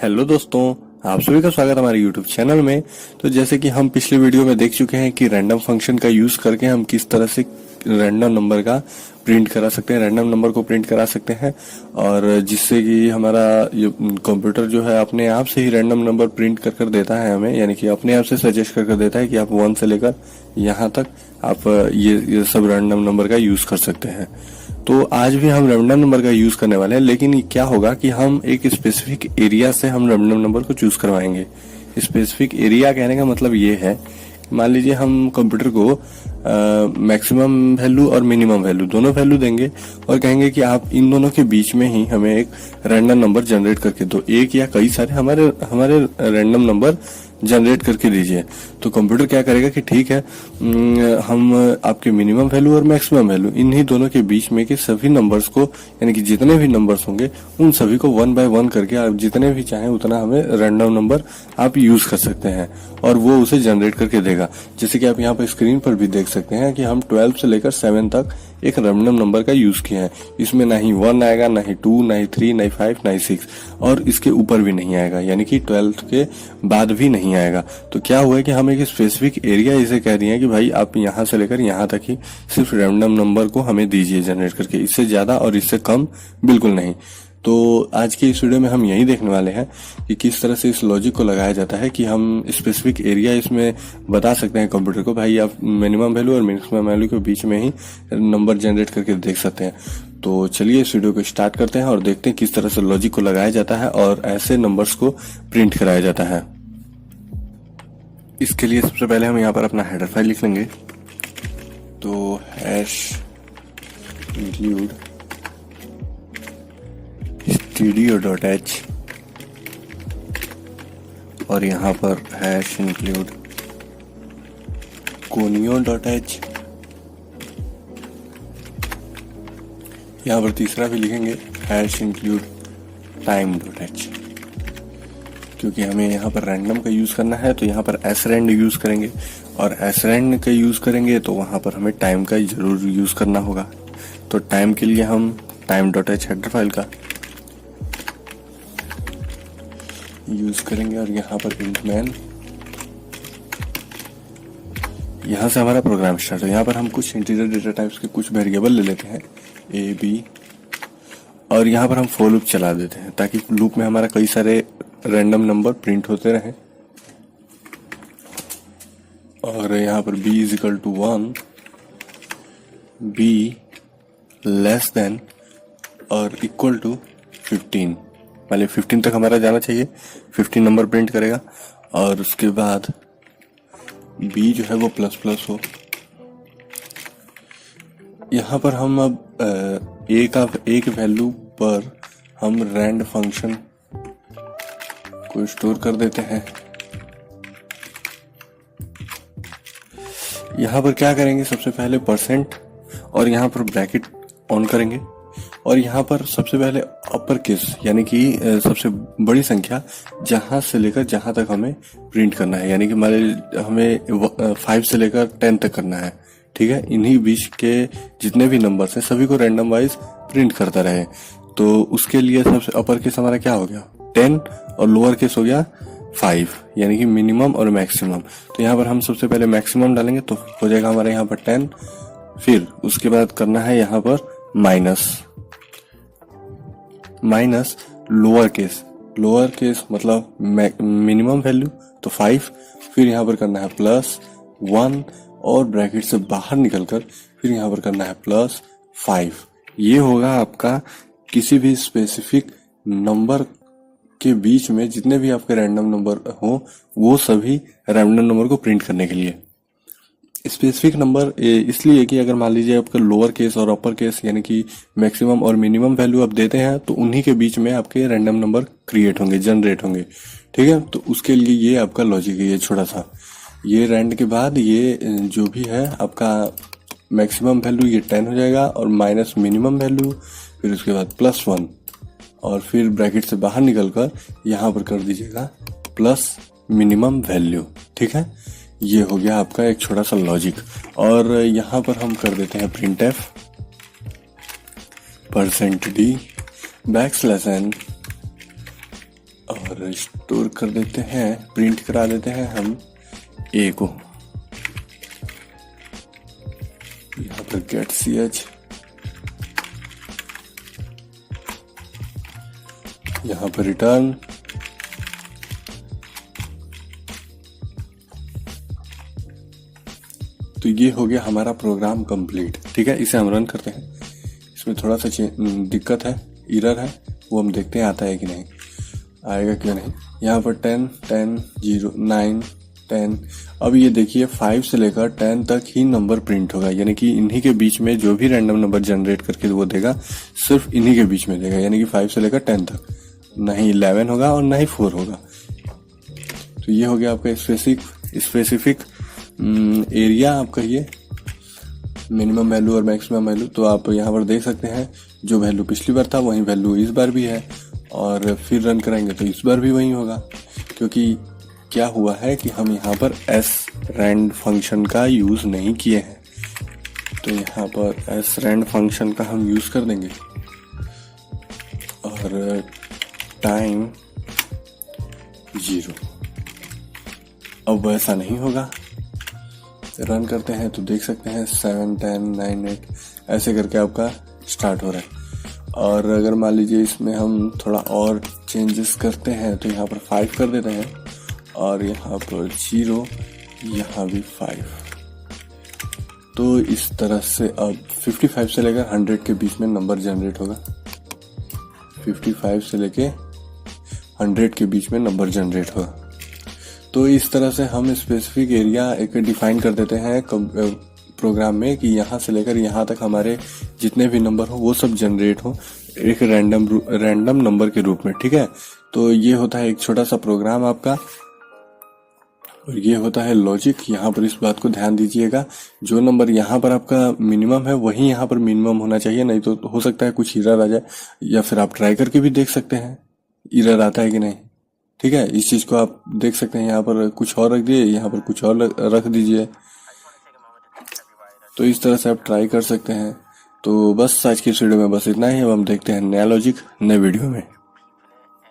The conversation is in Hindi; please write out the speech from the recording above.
हेलो दोस्तों, आप सभी का स्वागत है हमारे यूट्यूब चैनल में। तो जैसे कि हम पिछले वीडियो में देख चुके हैं कि रैंडम फंक्शन का यूज करके हम किस तरह से रैंडम नंबर का प्रिंट करा सकते हैं, रैंडम नंबर को प्रिंट करा सकते हैं, और जिससे कि हमारा ये कंप्यूटर जो है अपने आप से ही रैंडम नंबर प्रिंट कर कर देता है हमें, यानी कि अपने आप से सजेस्ट कर कर देता है कि आप 1 से लेकर यहाँ तक आप ये सब रैंडम नंबर का यूज कर सकते हैं। तो आज भी हम रैंडम नंबर का यूज करने वाले हैं, लेकिन क्या होगा कि हम एक स्पेसिफिक एरिया से हम रैंडम नंबर को चूज करवाएंगे। स्पेसिफिक एरिया कहने का मतलब ये है, मान लीजिए हम कंप्यूटर को मैक्सिमम वैल्यू और मिनिमम वैल्यू दोनों वैल्यू देंगे और कहेंगे कि आप इन दोनों के बीच में ही हमें एक रैंडम नंबर जनरेट करके दो, एक या कई सारे हमारे रैंडम नंबर जनरेट करके दीजिए। तो कंप्यूटर क्या करेगा कि ठीक है, हम आपके मिनिमम वैल्यू और मैक्सिमम वैल्यू इन्हीं दोनों के बीच में के सभी नंबर्स को, यानी कि जितने भी नंबर्स होंगे उन सभी को 1 बाय 1 करके आप जितने भी चाहें उतना हमें रैंडम नंबर आप यूज कर सकते हैं और वो उसे जनरेट करके देगा। जैसे कि आप यहाँ पर स्क्रीन पर भी देख सकते हैं कि हम 12 से लेकर 7 तक एक रैंडम नंबर का यूज किया है। इसमें ना ही 1 आएगा, ना ही 2, ना ही 3, ना ही 5, ना ही 6, और इसके ऊपर भी नहीं आएगा, यानी कि 12 के बाद भी नहीं आएगा। तो क्या हुआ है कि हम एक स्पेसिफिक एरिया इसे कह रही है कि भाई आप यहाँ से लेकर यहाँ तक ही सिर्फ रैंडम नंबर को हमें दीजिए जनरेट करके, इससे ज्यादा और इससे कम बिल्कुल नहीं। तो आज के इस वीडियो में हम यही देखने वाले हैं कि किस तरह से इस लॉजिक को लगाया जाता है कि हम स्पेसिफिक एरिया इसमें बता सकते हैं कंप्यूटर को, भाई आप मिनिमम वैल्यू और मैक्सिमम वैल्यू के बीच में ही नंबर जनरेट करके देख सकते हैं। तो चलिए इस वीडियो को स्टार्ट करते हैं और देखते हैं किस तरह से लॉजिक को लगाया जाता है और ऐसे नंबर्स को प्रिंट कराया जाता है। इसके लिए सबसे पहले हम यहाँ पर अपना हेडर फाइल लिख लेंगे। तो हैश इंक्लूड studio.h और यहाँ पर हैश इंक्लूड conio.h। यहाँ पर तीसरा भी लिखेंगे हैश इंक्लूड time.h, क्योंकि हमें यहाँ पर रैंडम का यूज करना है तो यहाँ पर srand यूज करेंगे, और srand का यूज करेंगे तो वहां पर हमें टाइम का जरूर यूज करना होगा। तो टाइम के लिए हम time.h हेडर फाइल का यूज करेंगे और यहाँ पर इंट मैन, यहाँ से हमारा प्रोग्राम स्टार्ट हो। यहाँ पर हम कुछ इंटीजर डेटा टाइप्स के कुछ वेरिएबल ले लेते हैं ए बी, और यहाँ पर हम फॉर लूप चला देते हैं ताकि लूप में हमारा कई सारे रैंडम नंबर प्रिंट होते रहें। और यहाँ पर b is equal to 1, b less than और इक्वल टू 15, पहले 15 तक हमारा जाना चाहिए, 15 नंबर प्रिंट करेगा। और उसके बाद b जो है वो प्लस प्लस हो। यहाँ पर हम अब एक वैल्यू पर हम रैंड फंक्शन को स्टोर कर देते हैं। यहाँ पर क्या करेंगे, सबसे पहले परसेंट और यहाँ पर ब्रैकेट ऑन करेंगे, और यहाँ पर सबसे पहले अपर केस यानी कि सबसे बड़ी संख्या जहां से लेकर जहां तक हमें प्रिंट करना है, यानी कि मान लीजिए हमें 5 से लेकर 10 तक करना है, ठीक है। इन्हीं बीच के जितने भी नंबर्स हैं सभी को रैंडम वाइज प्रिंट करता रहे। तो उसके लिए सबसे अपर केस हमारा क्या हो गया 10 और लोअर केस हो गया 5, यानी कि मिनिमम और मैक्सिमम। तो यहाँ पर हम सबसे पहले मैक्सिमम डालेंगे तो हो जाएगा हमारे यहाँ पर 10, फिर उसके बाद करना है यहाँ पर माइनस लोअर केस मतलब मिनिमम वैल्यू तो 5, फिर यहाँ पर करना है प्लस 1 और ब्रैकेट से बाहर निकलकर फिर यहाँ पर करना है प्लस 5। ये होगा आपका किसी भी स्पेसिफिक नंबर के बीच में जितने भी आपके रैंडम नंबर हो वो सभी रैंडम नंबर को प्रिंट करने के लिए। स्पेसिफिक नंबर इसलिए कि अगर मान लीजिए आपका लोअर केस और अपर केस यानी कि मैक्सिमम और मिनिमम वैल्यू आप देते हैं तो उन्हीं के बीच में आपके रैंडम नंबर क्रिएट होंगे, जनरेट होंगे, ठीक है। तो उसके लिए ये आपका लॉजिक है, ये छोटा सा। ये रैंड के बाद ये जो भी है आपका मैक्सिमम वैल्यू ये 10 हो जाएगा और माइनस मिनिमम वैल्यू, फिर उसके बाद प्लस 1 और फिर ब्रैकेट से बाहर निकलकर यहाँ पर कर दीजिएगा प्लस मिनिमम वैल्यू, ठीक है। ये हो गया आपका एक छोटा सा लॉजिक। और यहाँ पर हम कर देते हैं print F %d backslash n और और स्टोर कर देते हैं, प्रिंट करा देते हैं हम ए को। यहाँ पर गेट ch, यहाँ पर रिटर्न, तो ये हो गया हमारा प्रोग्राम कंप्लीट। ठीक है, इसे हम रन करते हैं। इसमें थोड़ा सा दिक्कत है, एरर है, वो हम देखते हैं आता है कि नहीं, आएगा क्यों नहीं। यहाँ पर 10, 10, 0, 9, 10। अब ये देखिए 5 से लेकर 10 तक ही नंबर प्रिंट होगा, यानी कि इन्हीं के बीच में जो भी रैंडम नंबर जनरेट करके वो देगा सिर्फ इन्हीं के बीच में देगा, यानी कि 5 से लेकर 10 तक, ना ही 11 होगा और ना ही 4 होगा। तो ये हो गया आपका स्पेसिफिक एरिया, आप कहिए मिनिमम वैल्यू और मैक्सिमम वैल्यू। तो आप यहाँ पर देख सकते हैं जो वैल्यू पिछली बार था वही वैल्यू इस बार भी है, और फिर रन करेंगे तो इस बार भी वही होगा, क्योंकि क्या हुआ है कि हम यहाँ पर srand फंक्शन का यूज नहीं किए हैं। तो यहाँ पर srand फंक्शन का हम यूज कर देंगे और टाइम 0। अब वैसा नहीं होगा, रन करते हैं तो देख सकते हैं 7, 10, 9, 8 ऐसे करके आपका स्टार्ट हो रहा है। और अगर मान लीजिए इसमें हम थोड़ा और चेंजेस करते हैं तो यहाँ पर 5 कर देते हैं, और यहाँ पर 0, यहाँ भी 5। तो इस तरह से अब 55 से लेकर 100 के बीच में नंबर जनरेट होगा। 55 से लेके 100 के बीच में नंबर जनरेट होगा। तो इस तरह से हम स्पेसिफिक एरिया एक डिफाइन कर देते हैं प्रोग्राम में कि यहाँ से लेकर यहाँ तक हमारे जितने भी नंबर हो वो सब जनरेट हो एक रैंडम नंबर के रूप में। ठीक है, तो ये होता है एक छोटा सा प्रोग्राम आपका, और ये होता है लॉजिक। यहाँ पर इस बात को ध्यान दीजिएगा, जो नंबर यहाँ पर आपका मिनिमम है वही यहाँ पर मिनिमम होना चाहिए, नहीं तो हो सकता है कुछ एरर आ जाए, या फिर आप ट्राई करके भी देख सकते हैं एरर आता है कि नहीं। ठीक है, इस चीज को आप देख सकते हैं, यहाँ पर कुछ और रख दिए, यहाँ पर कुछ और रख दीजिए। तो इस तरह से आप ट्राई कर सकते हैं। तो बस आज की इस वीडियो में बस इतना ही। अब हम देखते हैं नया लॉजिक नए वीडियो में।